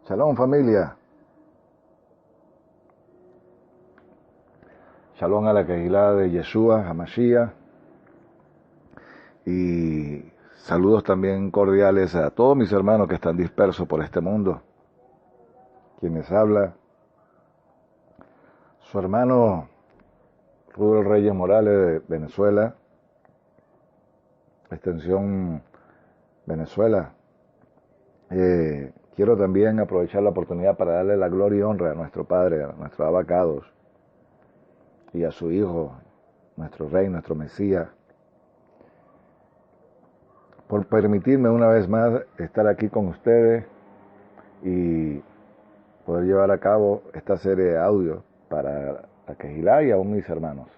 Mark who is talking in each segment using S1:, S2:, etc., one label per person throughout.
S1: Shalom familia, shalom a la Kehilá de Yeshua, Hamashiach, y saludos también cordiales a todos mis hermanos que están dispersos por este mundo. Quienes habla, su hermano Rubén Reyes Morales de Venezuela, extensión Venezuela. Quiero también aprovechar la oportunidad para darle la gloria y honra a nuestro Padre, a nuestro Abacados, y a su Hijo, nuestro Rey, nuestro Mesías, por permitirme una vez más estar aquí con ustedes y poder llevar a cabo esta serie de audios para la Kehilá y aún mis hermanos.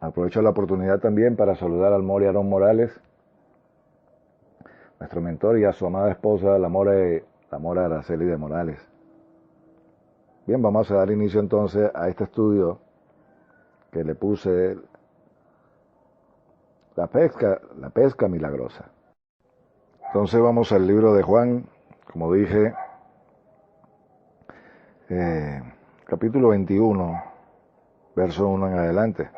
S1: Aprovecho la oportunidad también para saludar al Mori Aarón Morales, nuestro mentor, y a su amada esposa, la Mora Araceli de Morales. Bien, vamos a dar inicio entonces a este estudio que le puse la pesca milagrosa. Entonces vamos al libro de Juan, como dije, capítulo 21, verso 1 en adelante.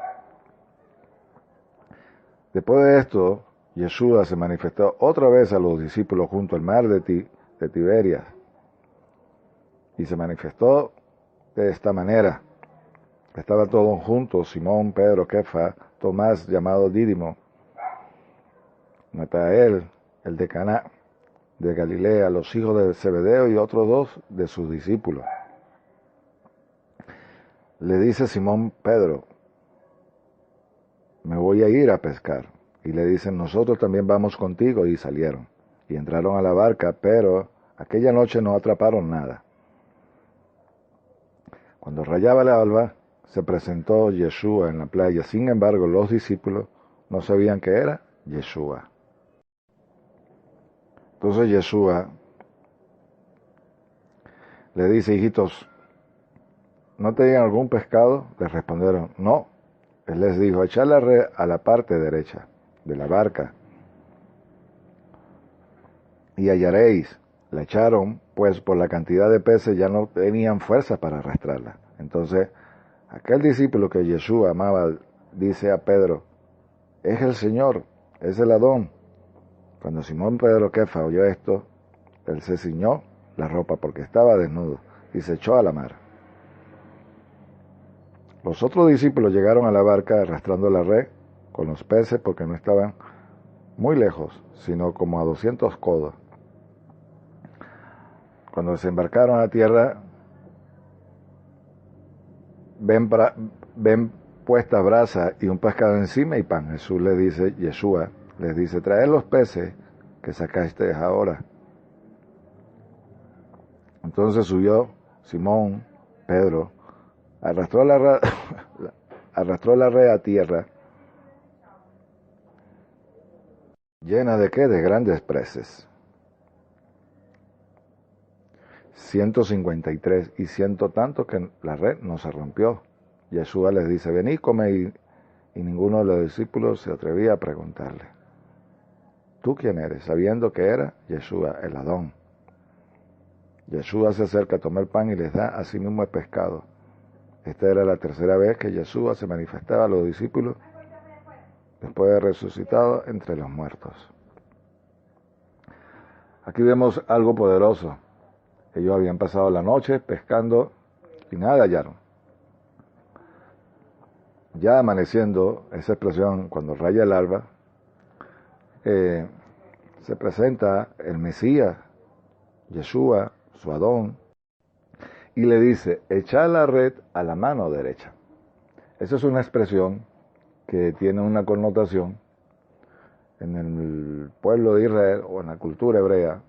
S1: Después de esto, Yeshua se manifestó otra vez a los discípulos junto al mar de Tiberias, y se manifestó de esta manera. Estaban todos juntos: Simón, Pedro, Kefa, Tomás, llamado Dídimo, Natanael, el de Caná de Galilea, los hijos de Zebedeo y otros dos de sus discípulos. Le dice Simón Pedro: me voy a ir a pescar. Y le dicen: nosotros también vamos contigo. Y salieron y entraron a la barca, pero aquella noche no atraparon nada. Cuando rayaba el alba, se presentó Yeshua en la playa. Sin embargo, los discípulos no sabían que era Yeshua. Entonces Yeshua le dice: hijitos, ¿no tenían algún pescado? Les respondieron: no. Él les dijo: echad la red a la parte derecha de la barca y hallaréis. La echaron, pues por la cantidad de peces ya no tenían fuerza para arrastrarla. Entonces aquel discípulo que Yeshua amaba dice a Pedro: es el Señor, es el Adón. Cuando Simón Pedro Kefa oyó esto, él se ciñó la ropa porque estaba desnudo y se echó a la mar. Los otros discípulos llegaron a la barca arrastrando la red con los peces, porque no estaban muy lejos, sino como a 200 codos. Cuando desembarcaron a tierra, ven puesta brasa y un pescado encima y pan. Yeshua les dice: traed los peces que sacasteis ahora. Entonces subió Simón Pedro, arrastró la red a tierra, llena ¿de qué? De grandes peces. 153, y ciento tanto que la red no se rompió. Yeshua les dice: venid, comed. Y ninguno de los discípulos se atrevía a preguntarle: ¿tú quién eres? Sabiendo que era Yeshua, el Adón. Yeshua se acerca a tomar pan y les da a sí mismo el pescado. Esta era la tercera vez que Yeshua se manifestaba a los discípulos después de haber resucitado entre los muertos. Aquí vemos algo poderoso. Ellos habían pasado la noche pescando y nada hallaron. Ya amaneciendo, esa expresión, cuando raya el alba, se presenta el Mesías, Yeshua, su Adón, y le dice: echad la red a la mano derecha. Esa es una expresión que tiene una connotación en el pueblo de Israel o en la cultura hebrea.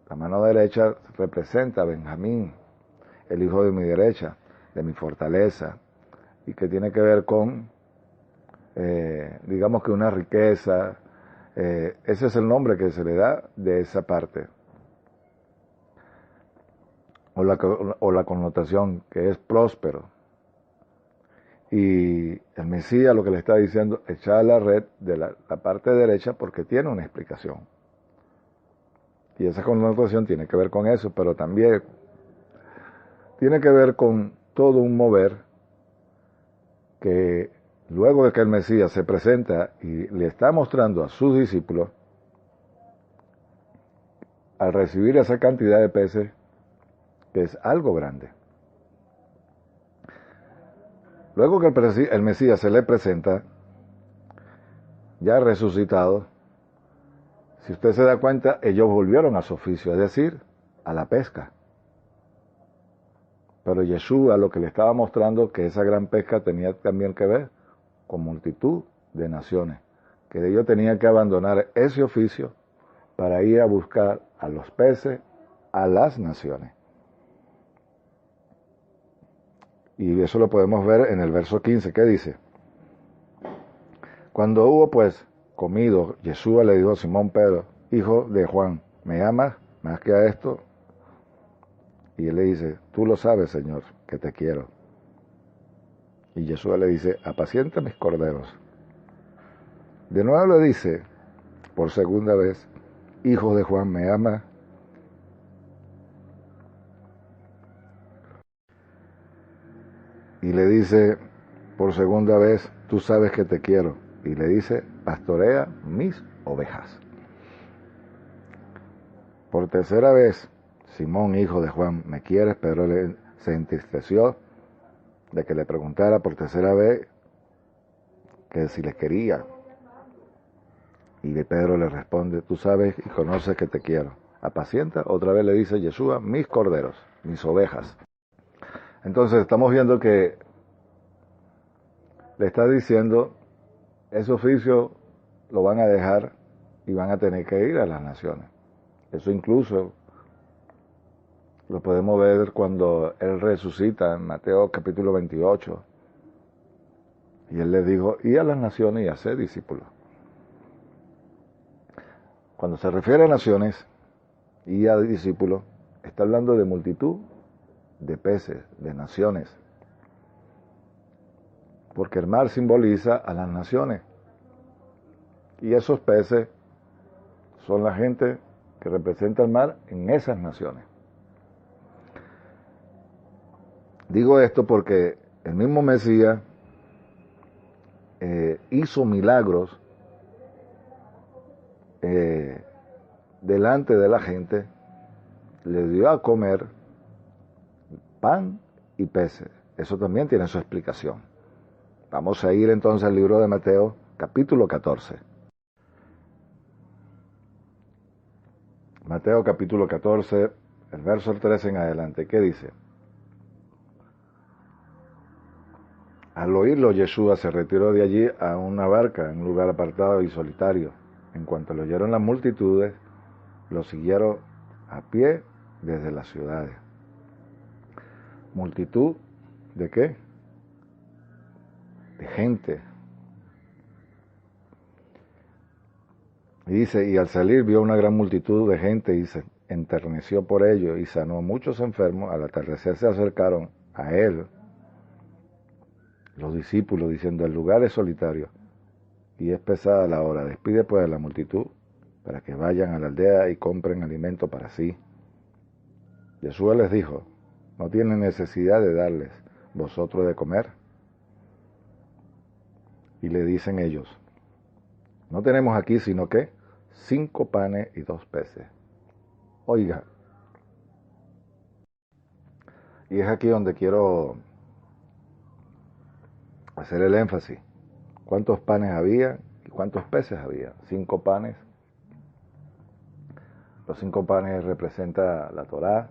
S1: La mano derecha representa a Benjamín, el hijo de mi derecha, de mi fortaleza, y que tiene que ver con, digamos que una riqueza. Ese es el nombre que se le da de esa parte, o la connotación, que es próspero. Y el Mesías lo que le está diciendo: echad la red de la parte derecha, porque tiene una explicación. Y esa connotación tiene que ver con eso, pero también tiene que ver con todo un mover que luego de que el Mesías se presenta y le está mostrando a sus discípulos, al recibir esa cantidad de peces, que es algo grande. Luego que el Mesías se le presenta, ya resucitado, si usted se da cuenta, ellos volvieron a su oficio, es decir, a la pesca. Pero Yeshua lo que le estaba mostrando que esa gran pesca tenía también que ver con multitud de naciones, que ellos tenían que abandonar ese oficio para ir a buscar a los peces a las naciones. Y eso lo podemos ver en el verso 15, que dice: cuando hubo pues comido, Yeshua le dijo a Simón Pedro, hijo de Juan, ¿me amas más que a esto? Y él le dice, tú lo sabes, Señor, que te quiero. Y Yeshua le dice, apacienta mis corderos. De nuevo le dice, por segunda vez, hijo de Juan, ¿me amas? Y le dice, por segunda vez, tú sabes que te quiero. Y le dice, pastorea mis ovejas. Por tercera vez, Simón, hijo de Juan, ¿me quieres? Pedro se entristeció de que le preguntara por tercera vez que si le quería. Y Pedro le responde, tú sabes y conoces que te quiero. Apacienta, otra vez le dice Yeshua, mis corderos, mis ovejas. Entonces estamos viendo que le está diciendo, ese oficio lo van a dejar y van a tener que ir a las naciones. Eso incluso lo podemos ver cuando él resucita en Mateo capítulo 28. Y él le dijo, y a las naciones y hacer discípulos. Cuando se refiere a naciones y a discípulos, está hablando de multitud de peces, de naciones. Porque el mar simboliza a las naciones. Y esos peces son la gente que representa el mar en esas naciones. Digo esto porque el mismo Mesías hizo milagros delante de la gente, le dio a comer pan y peces. Eso también tiene su explicación. Vamos a ir entonces al libro de Mateo, capítulo 14. Mateo capítulo 14, el verso 13 en adelante. ¿Qué dice? Al oírlo, Yeshua se retiró de allí a una barca en un lugar apartado y solitario. En cuanto lo oyeron las multitudes, lo siguieron a pie desde las ciudades. ¿Multitud de qué? De gente. Y dice, y al salir vio una gran multitud de gente y se enterneció por ello y sanó a muchos enfermos. Al atardecer se acercaron a él los discípulos diciendo, el lugar es solitario y es pesada la hora. Despide pues a la multitud para que vayan a la aldea y compren alimento para sí. Jesús les dijo, no tienen necesidad de darles vosotros de comer. Y le dicen ellos, no tenemos aquí sino que 5 panes y 2 peces. Oiga, y es aquí donde quiero hacer el énfasis. ¿Cuántos panes había y cuántos peces había? 5 panes. Los 5 panes representan la Torá,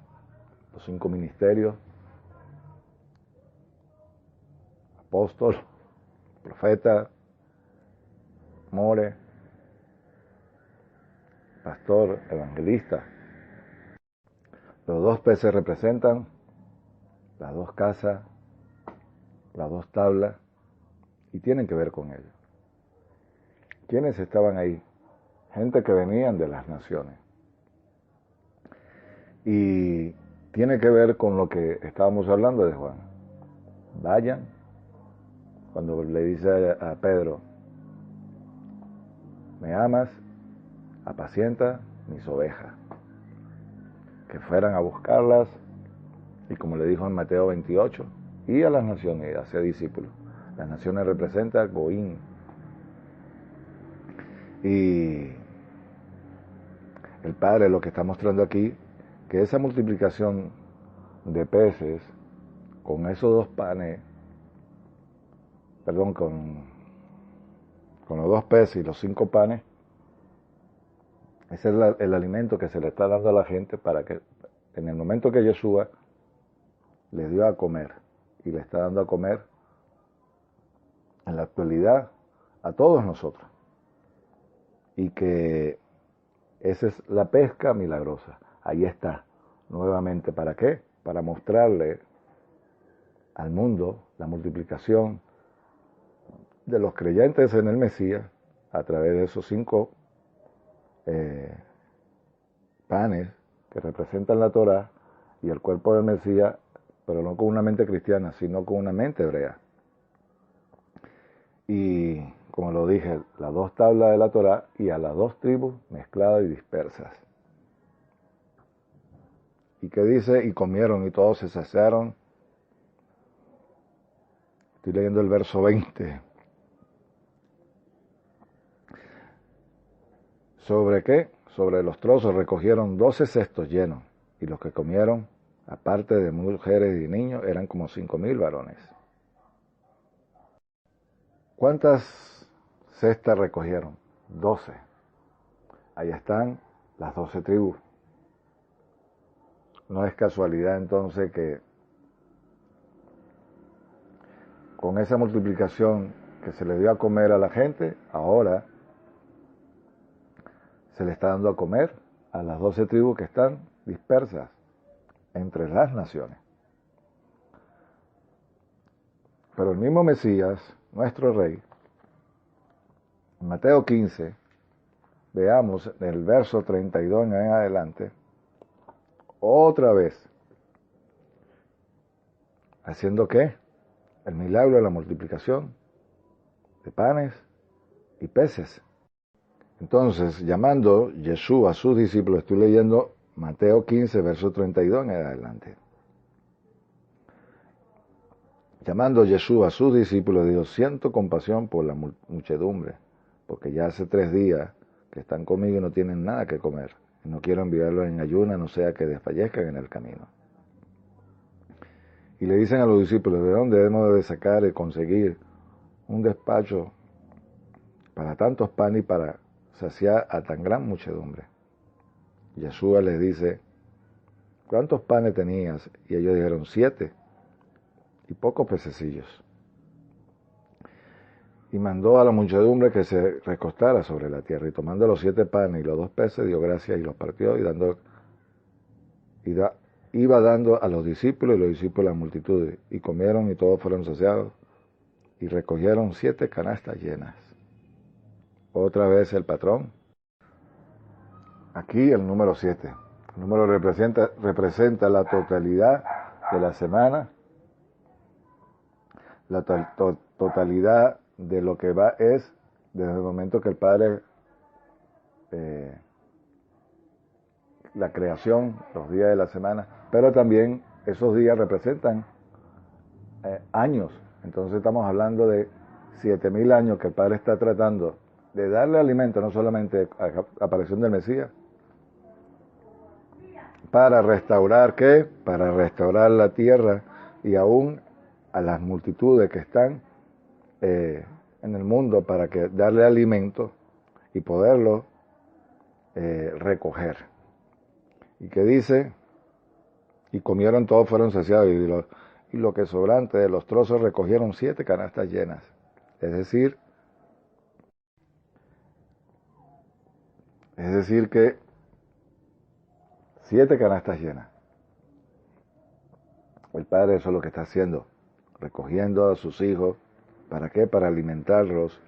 S1: los 5 ministerios, apóstol, profeta, more, pastor, evangelista. Los 2 peces representan las 2 casas, las 2 tablas, y tienen que ver con ello. ¿Quiénes estaban ahí? Gente que venían de las naciones. Y tiene que ver con lo que estábamos hablando de Juan. Vayan, cuando le dice a Pedro, me amas, apacienta mis ovejas. que fueran a buscarlas, y como le dijo en Mateo 28, y a las naciones, hacia discípulos. Las naciones representan Goín. Y el Padre lo que está mostrando aquí, que esa multiplicación de peces con esos 2 panes, perdón, con los 2 peces y los 5 panes, ese es el alimento que se le está dando a la gente para que en el momento que Yeshua les dio a comer y le está dando a comer en la actualidad a todos nosotros. Y que esa es la pesca milagrosa. Ahí está, nuevamente. ¿Para qué? Para mostrarle al mundo la multiplicación de los creyentes en el Mesías a través de esos 5 panes que representan la Torá y el cuerpo del Mesías, pero no con una mente cristiana, sino con una mente hebrea. Y como lo dije, las 2 tablas de la Torá y a las 2 tribus mezcladas y dispersas. ¿Y qué dice? Y comieron y todos se saciaron. Estoy leyendo el verso 20. ¿Sobre qué? Sobre los trozos recogieron 12 cestos llenos, y los que comieron, aparte de mujeres y niños, eran como 5,000 varones. ¿Cuántas cestas recogieron? 12. Ahí están las 12 tribus. No es casualidad entonces que con esa multiplicación que se le dio a comer a la gente, ahora se le está dando a comer a las 12 tribus que están dispersas entre las naciones. Pero el mismo Mesías, nuestro Rey, en Mateo 15, veamos el verso 32 en adelante, otra vez, ¿haciendo qué? El milagro de la multiplicación de panes y peces. Entonces, llamando Jesús a sus discípulos, estoy leyendo Mateo 15, verso 32 en adelante. Llamando Jesús a sus discípulos, dijo: siento compasión por la muchedumbre, porque ya hace 3 días que están conmigo y no tienen nada que comer. Y no quiero enviarlos en ayunas, no sea que desfallezcan en el camino. Y le dicen a los discípulos: ¿de dónde debemos de sacar y conseguir un despacho para tantos panes y para saciar a tan gran muchedumbre? Yeshua les dice: ¿cuántos panes tenías? Y ellos dijeron: 7, y pocos pececillos. Y mandó a la muchedumbre que se recostara sobre la tierra, y tomando los 7 panes y los 2 peces, dio gracias y los partió, iba dando a los discípulos, y los discípulos a las multitudes, y comieron y todos fueron saciados, y recogieron 7 canastas llenas. Otra vez el patrón. Aquí el número 7. El número representa la totalidad de la semana, la totalidad de lo que va es desde el momento que el Padre, la creación, los días de la semana, pero también esos días representan años. Entonces estamos hablando de 7,000 años que el Padre está tratando de darle alimento, no solamente a la aparición del Mesías, para restaurar ¿qué? Para restaurar la tierra y aún a las multitudes que están en el mundo, para que darle alimento y poderlo recoger. Y que dice: y comieron todos, fueron saciados, y lo que sobrante de los trozos recogieron 7 canastas llenas. Es decir que 7 canastas llenas. El Padre eso es lo que está haciendo, recogiendo a sus hijos. ¿Para qué? Para alimentarlos.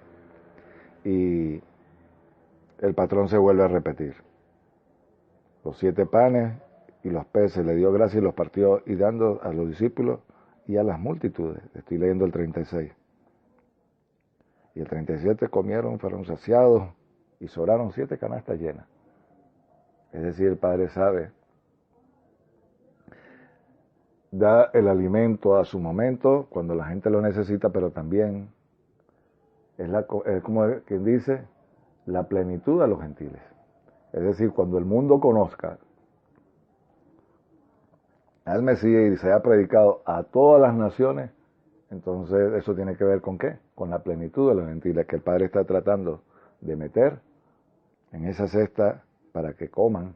S1: Y el patrón se vuelve a repetir. Los 7 panes y los peces, le dio gracias y los partió, y dando a los discípulos y a las multitudes. Estoy leyendo el 36. Y el 37 comieron, fueron saciados, y sobraron 7 canastas llenas. Es decir, el Padre sabe da el alimento a su momento, cuando la gente lo necesita, pero también es como quien dice, la plenitud a los gentiles. Es decir, cuando el mundo conozca al Mesías y se haya predicado a todas las naciones, entonces eso tiene que ver con ¿qué? Con la plenitud de los gentiles que el Padre está tratando de meter en esa cesta para que coman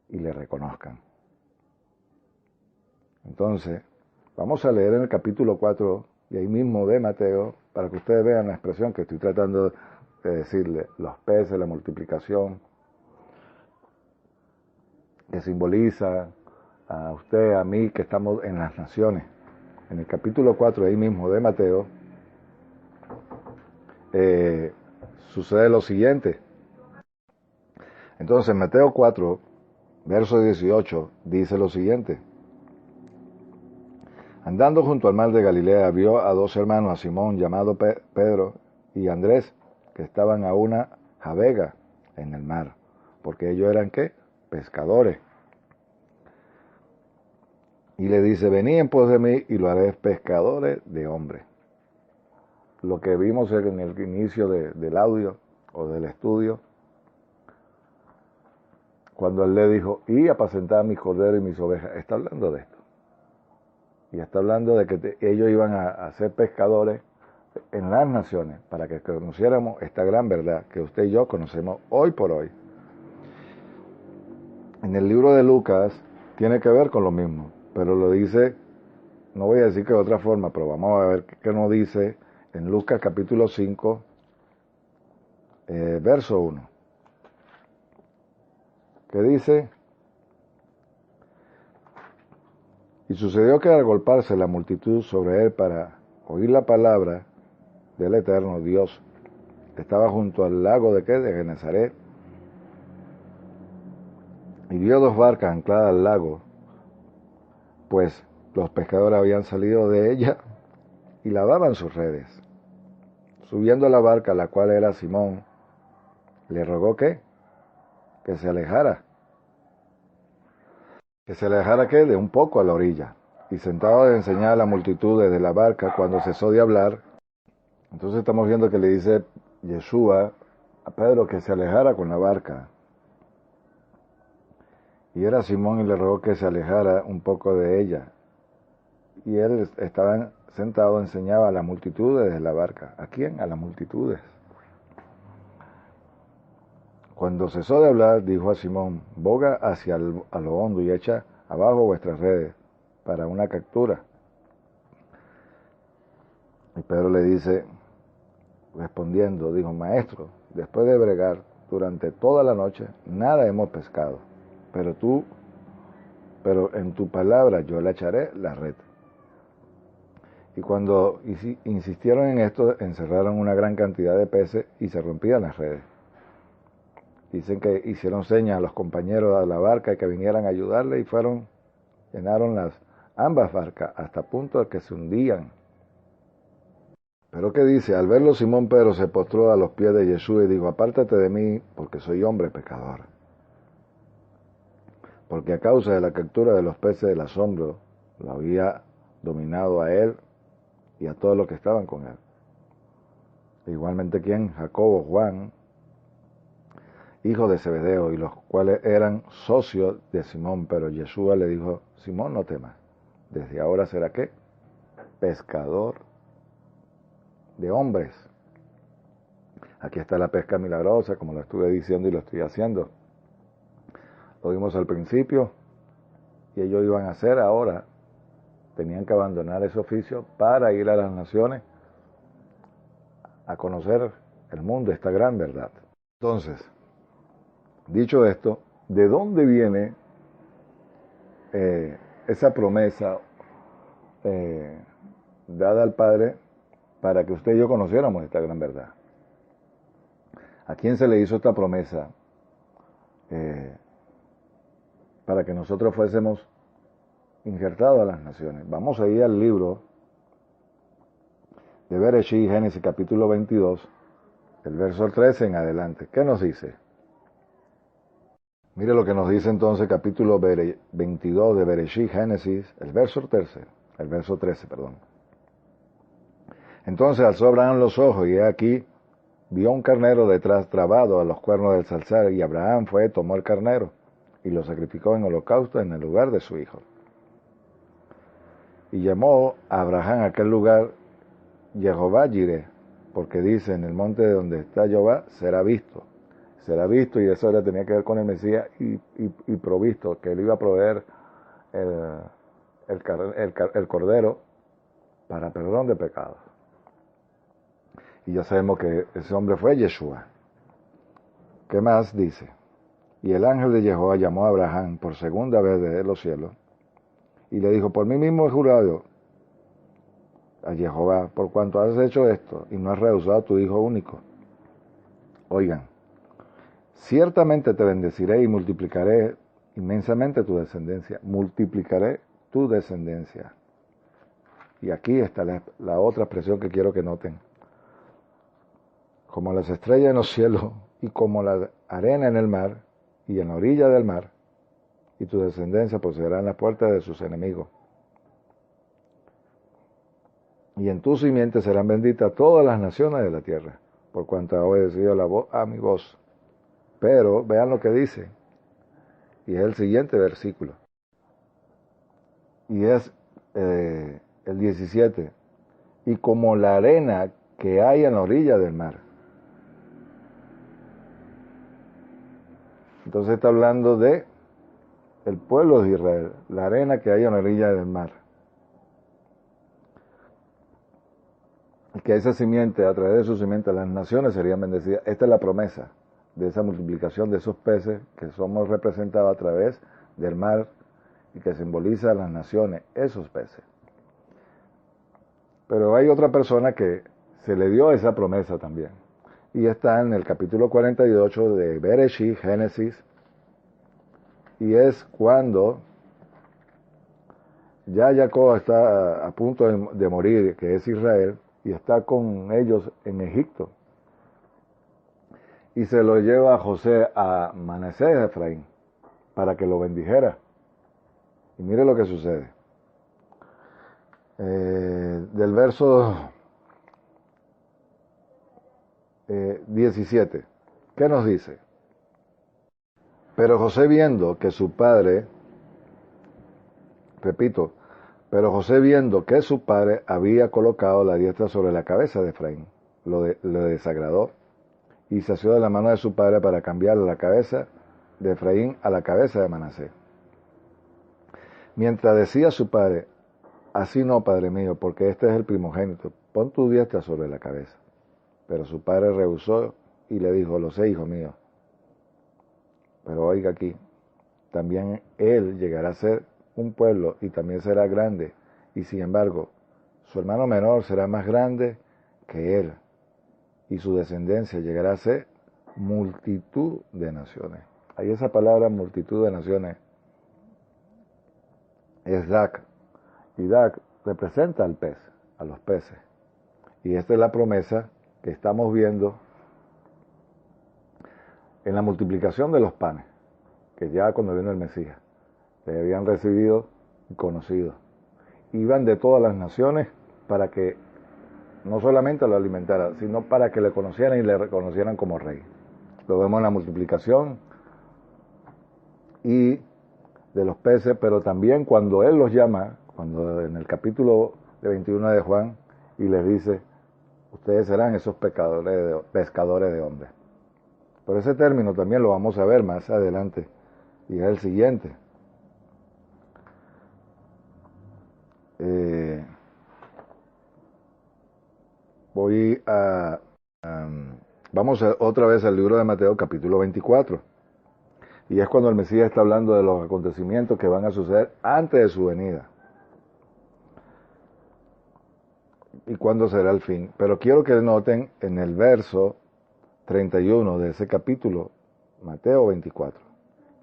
S1: y le reconozcan. Entonces, vamos a leer en el capítulo 4 y ahí mismo de Mateo, para que ustedes vean la expresión que estoy tratando de decirle, los peces, la multiplicación, que simboliza a usted, a mí, que estamos en las naciones. En el capítulo 4, ahí mismo de Mateo, sucede lo siguiente. Entonces, Mateo 4, verso 18, dice lo siguiente. Andando junto al mar de Galilea, vio a dos hermanos, a Simón, llamado Pedro, y Andrés, que estaban a una javega en el mar, porque ellos eran, ¿qué? Pescadores. Y le dice, venid en pos de mí y lo haré pescadores de hombres. Lo que vimos en el inicio del audio o del estudio, cuando él le dijo, y apacentar mis corderos y mis ovejas, está hablando de esto. Y está hablando de que ellos iban a ser pescadores en las naciones, para que conociéramos esta gran verdad que usted y yo conocemos hoy por hoy. En el libro de Lucas tiene que ver con lo mismo, pero lo dice, no voy a decir que de otra forma, pero vamos a ver qué nos dice en Lucas capítulo 5, verso 1. Que dice, y sucedió que al golparse la multitud sobre él para oír la palabra del eterno Dios, estaba junto al lago de Genesaret, y vio dos barcas ancladas al lago, pues los pescadores habían salido de ella y lavaban sus redes. Subiendo a la barca, la cual era Simón, le rogó que se alejara. Que se alejara de un poco a la orilla. Y sentado de enseñar a la multitud desde la barca, cuando cesó de hablar, entonces estamos viendo que le dice Yeshua a Pedro que se alejara con la barca. Y era Simón y le rogó que se alejara un poco de ella. Y él estaba sentado, enseñaba a la multitud desde la barca. ¿A quién? A las multitudes. Cuando cesó de hablar, dijo a Simón, boga hacia a lo hondo y echa abajo vuestras redes para una captura. Y Pedro le dice, respondiendo, dijo, maestro, después de bregar durante toda la noche, nada hemos pescado, pero en tu palabra yo le echaré la red. Y cuando insistieron en esto, encerraron una gran cantidad de peces y se rompían las redes. Dicen que hicieron señas a los compañeros de la barca que vinieran a ayudarle y llenaron ambas barcas hasta el punto de que se hundían. Pero ¿qué dice? Al verlo Simón Pedro se postró a los pies de Jesús y dijo, apártate de mí porque soy hombre pecador. Porque a causa de la captura de los peces del asombro, lo había dominado a él y a todos los que estaban con él. Igualmente, ¿quién? Jacobo, Juan, hijo de Zebedeo, y los cuales eran socios de Simón. Pero Yeshua le dijo, Simón, no temas, desde ahora será ¿qué? Pescador de hombres. Aquí está la pesca milagrosa, como lo estuve diciendo y lo estoy haciendo. Lo vimos al principio, y ellos iban a hacer ahora, tenían que abandonar ese oficio para ir a las naciones a conocer el mundo, esta gran verdad. Entonces, dicho esto, ¿de dónde viene esa promesa dada al Padre para que usted y yo conociéramos esta gran verdad? ¿A quién se le hizo esta promesa para que nosotros fuésemos injertados a las naciones? Vamos a ir al libro de Bereshit, Génesis capítulo 22, el verso 13 en adelante. ¿Qué nos dice? Mire lo que nos dice entonces capítulo 22 de Bereshit, Génesis, el verso 13, perdón. Entonces alzó Abraham los ojos y he aquí, vio un carnero detrás trabado a los cuernos del zarzal, y Abraham fue, tomó el carnero y lo sacrificó en holocausto en el lugar de su hijo. Y llamó a Abraham a aquel lugar Jehová Jireh, porque dice, en el monte donde está Jehová será visto, y eso ya tenía que ver con el Mesías y provisto, que él iba a proveer el cordero para perdón de pecados. Y ya sabemos que ese hombre fue Yeshua. ¿Qué más dice? Y el ángel de Jehová llamó a Abraham por segunda vez desde los cielos y le dijo, por mí mismo he jurado a Jehová, por cuanto has hecho esto y no has rehusado a tu hijo único. Oigan, ciertamente te bendeciré y multiplicaré inmensamente tu descendencia. Multiplicaré tu descendencia. Y aquí está la otra expresión que quiero que noten. Como las estrellas en los cielos y como la arena en el mar y en la orilla del mar, y tu descendencia poseerá en la puerta de sus enemigos. Y en tu simiente serán benditas todas las naciones de la tierra, por cuanto ha obedecido a mi voz. Pero vean lo que dice, y es el siguiente versículo, y es el 17, y como la arena que hay en la orilla del mar. Entonces está hablando de el pueblo de Israel, la arena que hay en la orilla del mar. Y que esa simiente, a través de su simiente, las naciones serían bendecidas. Esta es la promesa de esa multiplicación de esos peces que somos representados a través del mar y que simboliza a las naciones, esos peces. Pero hay otra persona que se le dio esa promesa también. Y está en el capítulo 48 de Bereshit, Génesis, y es cuando ya Jacob está a punto de morir, que es Israel, y está con ellos en Egipto. Y se lo lleva a José a Manasés, a Efraín, para que lo bendijera. Y mire lo que sucede. Del verso 17, ¿qué nos dice? Pero José viendo que su padre, repito, pero José viendo que su padre había colocado la diestra sobre la cabeza de Efraín, lo desagradó y se asió de la mano de su padre para cambiar la cabeza de Efraín a la cabeza de Manasés. Mientras decía su padre, así no, padre mío, porque este es el primogénito, pon tu diestra sobre la cabeza. Pero su padre rehusó y le dijo, lo sé, hijo mío. Pero oiga aquí, también él llegará a ser un pueblo y también será grande, y sin embargo, su hermano menor será más grande que él, y su descendencia llegará a ser multitud de naciones. Ahí esa palabra multitud de naciones es Dak, y Dak representa al pez, a los peces. Y esta es la promesa que estamos viendo en la multiplicación de los panes, que ya cuando vino el Mesías, le habían recibido y conocido. Iban de todas las naciones para que no solamente lo alimentaran, sino para que le conocieran y le reconocieran como rey. Lo vemos en la multiplicación y de los peces, pero también cuando él los llama, cuando en el capítulo 21 de Juan, y les dice, ustedes serán esos pescadores de hombres. Pero ese término también lo vamos a ver más adelante, y es el siguiente. Vamos otra vez al libro de Mateo, capítulo 24. Y es cuando el Mesías está hablando de los acontecimientos que van a suceder antes de su venida. Y cuándo será el fin. Pero quiero que noten en el verso 31 de ese capítulo, Mateo 24,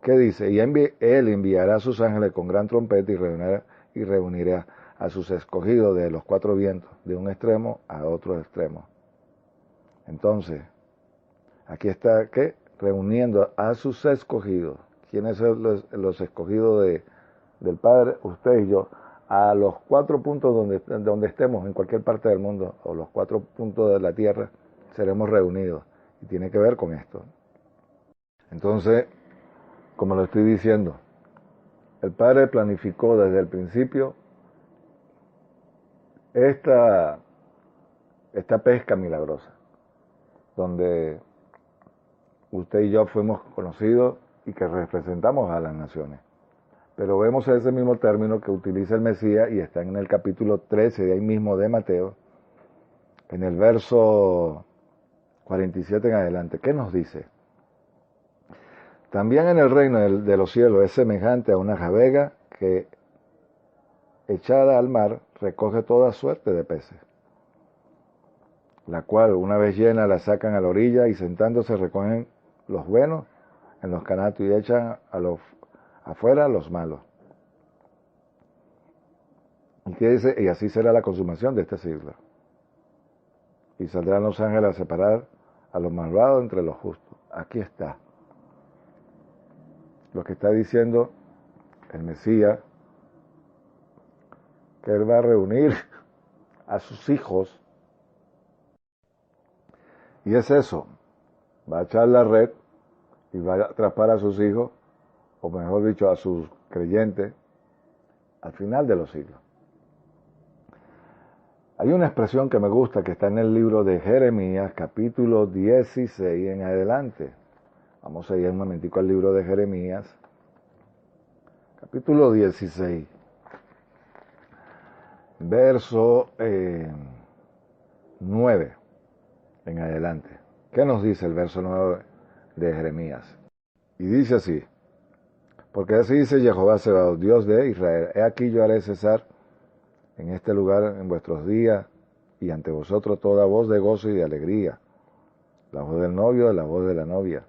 S1: que dice, y él enviará a sus ángeles con gran trompeta y reunirá a sus escogidos de los cuatro vientos, de un extremo a otro extremo. Entonces, aquí está, ¿qué? Reuniendo a sus escogidos. ¿Quiénes son los escogidos del Padre? Usted y yo. A los 4 puntos donde estemos, en cualquier parte del mundo, o los 4 puntos de la tierra, seremos reunidos. Y tiene que ver con esto. Entonces, como lo estoy diciendo, el Padre planificó desde el principio esta pesca milagrosa, donde usted y yo fuimos conocidos y que representamos a las naciones. Pero vemos ese mismo término que utiliza el Mesías y está en el capítulo 13 de ahí mismo de Mateo, en el verso 47 en adelante. ¿Qué nos dice? También en el reino de los cielos es semejante a una javega que, echada al mar, recoge toda suerte de peces, la cual una vez llena la sacan a la orilla y sentándose recogen los buenos en los canatos y echan afuera los malos. ¿Y qué dice? Y así será la consumación de este siglo. Y saldrán los ángeles a separar a los malvados entre los justos. Aquí está lo que está diciendo el Mesías, que él va a reunir a sus hijos. Y es eso, va a echar la red y va a atrapar a sus hijos, o mejor dicho, a sus creyentes, al final de los siglos. Hay una expresión que me gusta que está en el libro de Jeremías, capítulo 16 en adelante. Vamos a ir un momentico al libro de Jeremías, capítulo 16, verso 9 en adelante. ¿Qué nos dice el verso 9 de Jeremías? Y dice así: porque así dice Jehová Sebaot, Dios de Israel, he aquí yo haré cesar en este lugar en vuestros días y ante vosotros toda voz de gozo y de alegría, la voz del novio y la voz de la novia.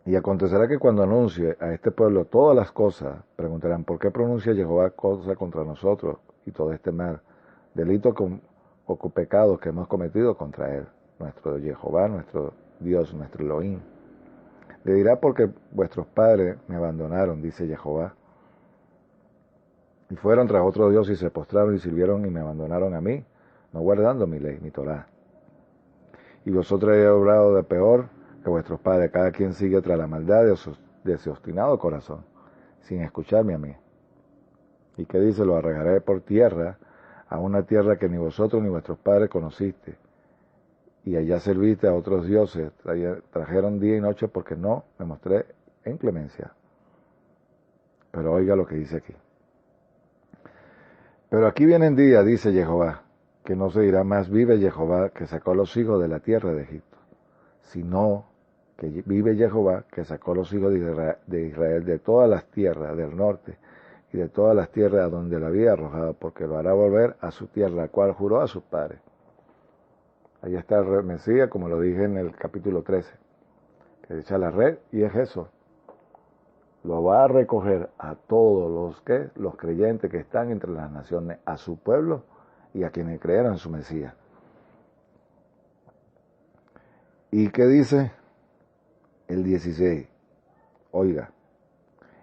S1: Y acontecerá que cuando anuncie a este pueblo todas las cosas, preguntarán, ¿por qué pronuncia Jehová cosas contra nosotros y todo este mal? Delito o pecados que hemos cometido contra él, nuestro Jehová, nuestro Dios, nuestro Elohim. Le dirá, porque vuestros padres me abandonaron, dice Jehová, y fueron tras otro Dios y se postraron y sirvieron y me abandonaron a mí, no guardando mi ley, mi Torá. Y vosotros habéis obrado de peor que vuestros padres, cada quien sigue tras la maldad de su obstinado corazón, sin escucharme a mí. ¿Y qué dice? Lo arrojaré por tierra, a una tierra que ni vosotros ni vuestros padres conociste, y allá serviste a otros dioses, trajeron día y noche porque no me mostré en clemencia. Pero oiga lo que dice aquí. Pero aquí vienen días, dice Jehová, que no se dirá más, vive Jehová, que sacó a los hijos de la tierra de Egipto, sino que vive Jehová, que sacó a los hijos de Israel de todas las tierras del norte y de todas las tierras a donde la había arrojado, porque lo hará volver a su tierra, la cual juró a sus padres. Ahí está el Mesías, como lo dije en el capítulo 13, que echa la red, y es eso. Lo va a recoger a todos los creyentes que están entre las naciones, a su pueblo y a quienes creyeron en su Mesías. ¿Y qué dice el 16? Oiga,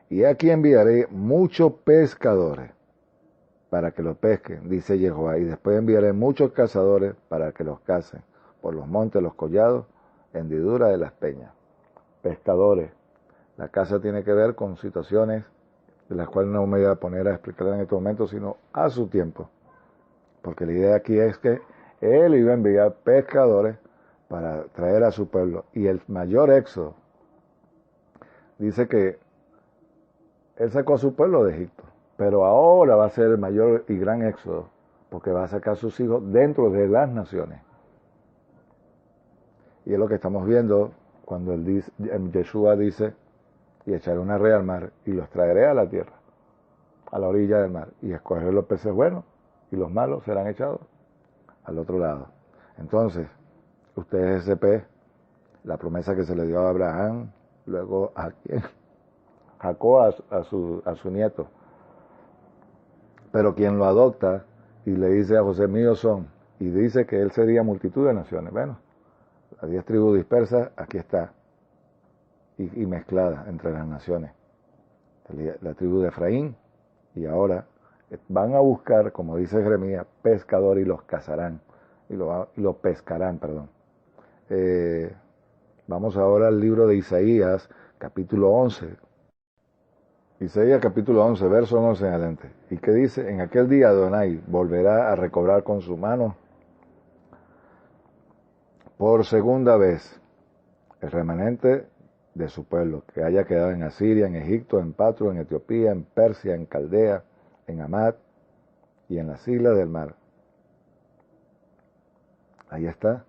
S1: y aquí enviaré muchos pescadores para que los pesquen, dice Jehová, y después enviaré muchos cazadores para que los cacen por los montes, los collados, hendiduras de las peñas. Pescadores. La caza tiene que ver con situaciones de las cuales no me voy a poner a explicar en este momento, sino a su tiempo. Porque la idea aquí es que él iba a enviar pescadores para traer a su pueblo. Y el mayor éxodo dice que él sacó a su pueblo de Egipto, pero ahora va a ser el mayor y gran éxodo, porque va a sacar a sus hijos dentro de las naciones. Y es lo que estamos viendo cuando Yeshua dice, y echaré una red al mar, y los traeré a la tierra, a la orilla del mar, y escogeré los peces buenos, y los malos serán echados al otro lado. Entonces, usted es ese pez, la promesa que se le dio a Abraham, luego a quien Jacob a su nieto. Pero quien lo adopta y le dice a José, míos son, y dice que él sería multitud de naciones. Bueno, las 10 tribus dispersas, aquí está. y mezclada entre las naciones. La tribu de Efraín, y ahora van a buscar, como dice Jeremías, pescadores y los cazarán, y los pescarán, perdón. Vamos ahora al libro de Isaías, capítulo 11. Isaías capítulo 11, verso 11 en adelante. ¿Y qué dice? En aquel día Adonai volverá a recobrar con su mano por segunda vez el remanente de su pueblo, que haya quedado en Asiria, en Egipto, en Patro, en Etiopía, en Persia, en Caldea, en Hamat y en las islas del mar. Ahí está,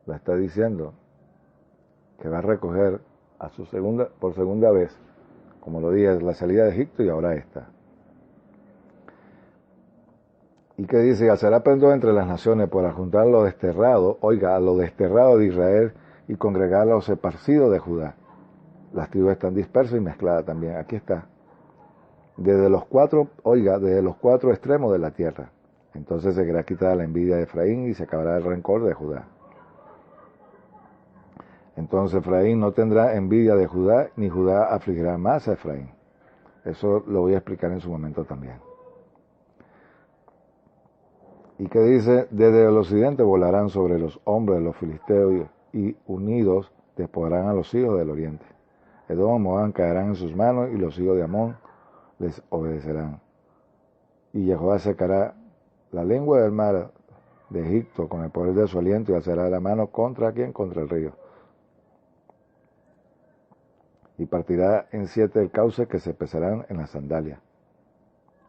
S1: lo está diciendo, que va a recoger por segunda vez, como lo dije, la salida de Egipto y ahora esta. ¿Y qué dice? Y alzará pendón entre las naciones para juntar a los desterrados, oiga, a los desterrados de Israel y congregar a los esparcidos de Judá. Las tribus están dispersas y mezcladas también. Aquí está. Desde los cuatro extremos de la tierra. Entonces se será quitada la envidia de Efraín y se acabará el rencor de Judá. Entonces Efraín no tendrá envidia de Judá, ni Judá afligirá más a Efraín. Eso lo voy a explicar en su momento también. ¿Y qué dice? Desde el occidente volarán sobre los hombres de los filisteos y unidos despojarán a los hijos del oriente. Edom y Moab caerán en sus manos y los hijos de Amón les obedecerán. Y Jehová secará la lengua del mar de Egipto con el poder de su aliento y alzará la mano contra quién, contra el río. Y partirá en 7 el cauce que se pesarán en las sandalias.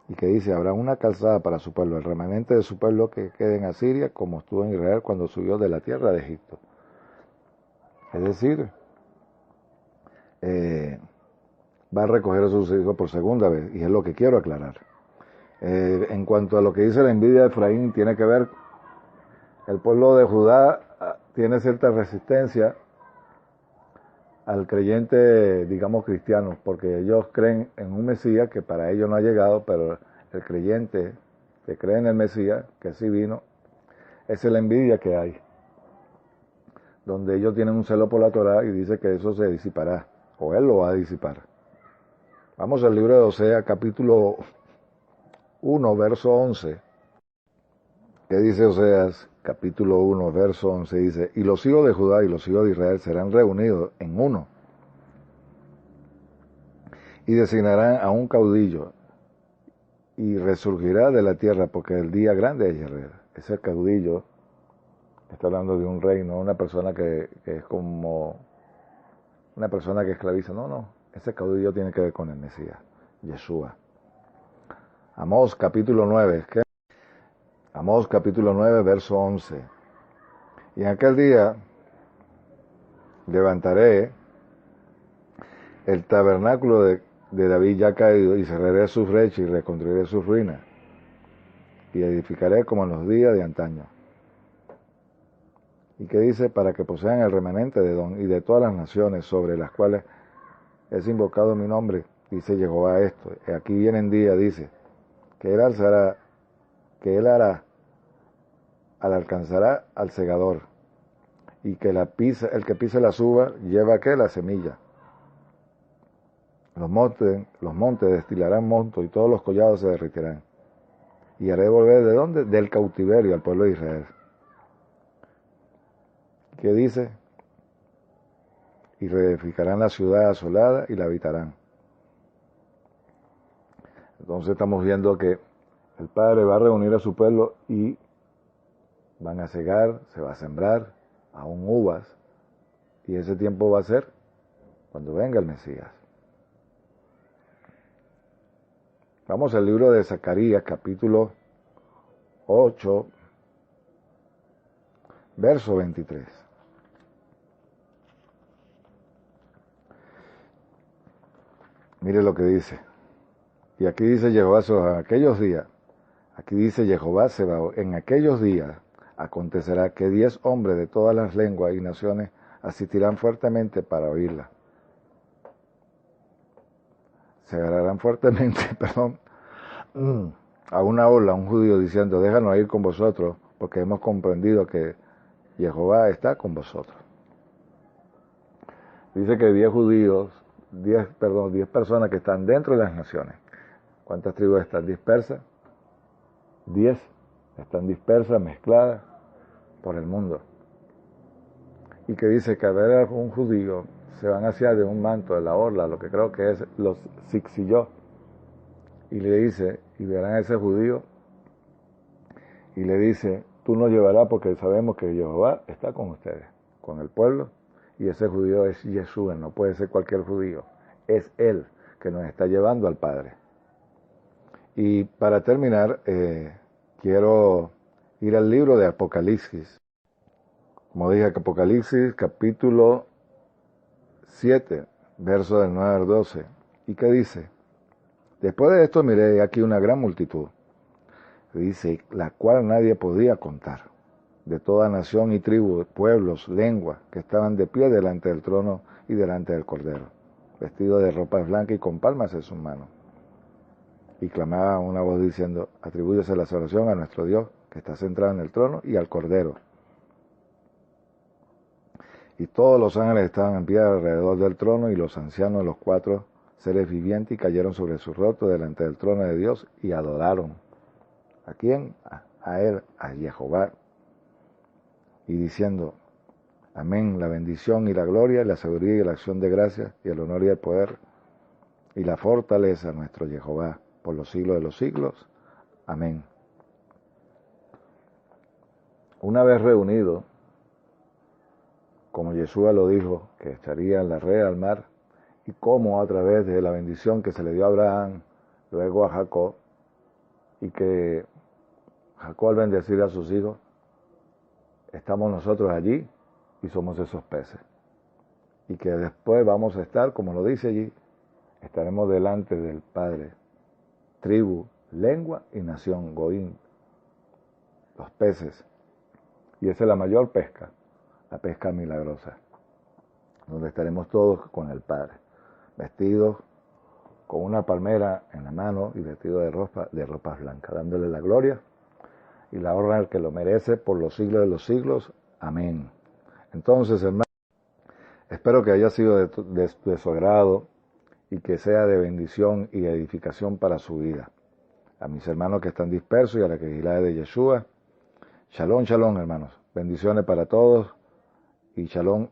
S1: Y que dice, habrá una calzada para su pueblo, el remanente de su pueblo que quede en Asiria, como estuvo en Israel cuando subió de la tierra de Egipto. Es decir, va a recoger a sus hijos por segunda vez, y es lo que quiero aclarar. En cuanto a lo que dice la envidia de Efraín, tiene que ver, el pueblo de Judá tiene cierta resistencia al creyente, digamos, cristiano, porque ellos creen en un Mesías que para ellos no ha llegado, pero el creyente que cree en el Mesías, que sí vino, esa es la envidia que hay, donde ellos tienen un celo por la Torá y dice que eso se disipará, o él lo va a disipar. Vamos al libro de Oseas, capítulo 1, verso 11. ¿Qué dice Oseas? Capítulo 1, verso 11, dice, y los hijos de Judá y los hijos de Israel serán reunidos en uno, y designarán a un caudillo, y resurgirá de la tierra, porque el día grande es Israel. Ese caudillo está hablando de un rey, no una persona que es como una persona que esclaviza. No, ese caudillo tiene que ver con el Mesías, Yeshua. Amós capítulo 9, ¿qué? Amós capítulo 9, verso 11. Y en aquel día levantaré el tabernáculo de David ya caído, y cerraré sus brechas y reconstruiré sus ruinas, y edificaré como en los días de antaño. ¿Y qué dice? Para que posean el remanente de Edom y de todas las naciones sobre las cuales es invocado mi nombre, dice Jehová esto. Y aquí viene en día, dice, que él hará, alcanzará al segador, y que el que pise las uvas lleva ¿qué? La semilla. Los montes destilarán monto y todos los collados se derritirán. Y haré volver ¿de dónde? Del cautiverio al pueblo de Israel. ¿Qué dice? Y reedificarán la ciudad asolada y la habitarán. Entonces estamos viendo que el Padre va a reunir a su pueblo y van a cegar, se va a sembrar aún uvas, y ese tiempo va a ser cuando venga el Mesías. Vamos al libro de Zacarías, capítulo 8, verso 23. Mire lo que dice. Y aquí dice Jehová, en aquellos días, aquí dice Jehová Sebaot, en aquellos días acontecerá que 10 hombres de todas las lenguas y naciones asistirán fuertemente para oírla. Se agarrarán fuertemente, a una ola, un judío diciendo, déjanos ir con vosotros, porque hemos comprendido que Jehová está con vosotros. Dice que 10 judíos, 10 personas que están dentro de las naciones. ¿Cuántas tribus están dispersas? 10 están dispersas, mezcladas por el mundo. Y que dice que a ver un judío se van hacia de un manto de la orla, lo que creo que es los Sixilló, y le dice, y verán a ese judío, y le dice, tú nos llevarás porque sabemos que Jehová está con ustedes, con el pueblo, y ese judío es Yeshua, no puede ser cualquier judío, es él que nos está llevando al Padre. Y para terminar, quiero ir al libro de Apocalipsis. Como dije, Apocalipsis capítulo 7, verso del 9 al 12. ¿Y qué dice? Después de esto miré aquí una gran multitud, dice, la cual nadie podía contar, de toda nación y tribu, pueblos, lenguas, que estaban de pie delante del trono y delante del Cordero, vestidos de ropas blancas y con palmas en sus manos. Y clamaba una voz diciendo, atribúyese la salvación a nuestro Dios, que está centrado en el trono, y al Cordero. Y todos los ángeles estaban en pie alrededor del trono, y los ancianos, los 4 seres vivientes, y cayeron sobre sus rostros delante del trono de Dios, y adoraron. ¿A quién? A él, a Jehová. Y diciendo, amén, la bendición y la gloria, y la sabiduría y la acción de gracias, y el honor y el poder, y la fortaleza a nuestro Jehová, por los siglos de los siglos. Amén. Una vez reunido, como Yeshua lo dijo, que echaría la red al mar, y cómo a través de la bendición que se le dio a Abraham, luego a Jacob, y que Jacob al bendecir a sus hijos, estamos nosotros allí y somos esos peces. Y que después vamos a estar, como lo dice allí, estaremos delante del Padre, tribu, lengua y nación, Goín, los peces. Y esa es la mayor pesca, la pesca milagrosa, donde estaremos todos con el Padre, vestidos con una palmera en la mano y vestidos de ropas blancas, dándole la gloria y la honra al que lo merece por los siglos de los siglos. Amén. Entonces, hermano, espero que haya sido de su agrado y que sea de bendición y edificación para su vida. A mis hermanos que están dispersos y a la Kehilá de Yeshua, shalom, shalom, hermanos. Bendiciones para todos y shalom.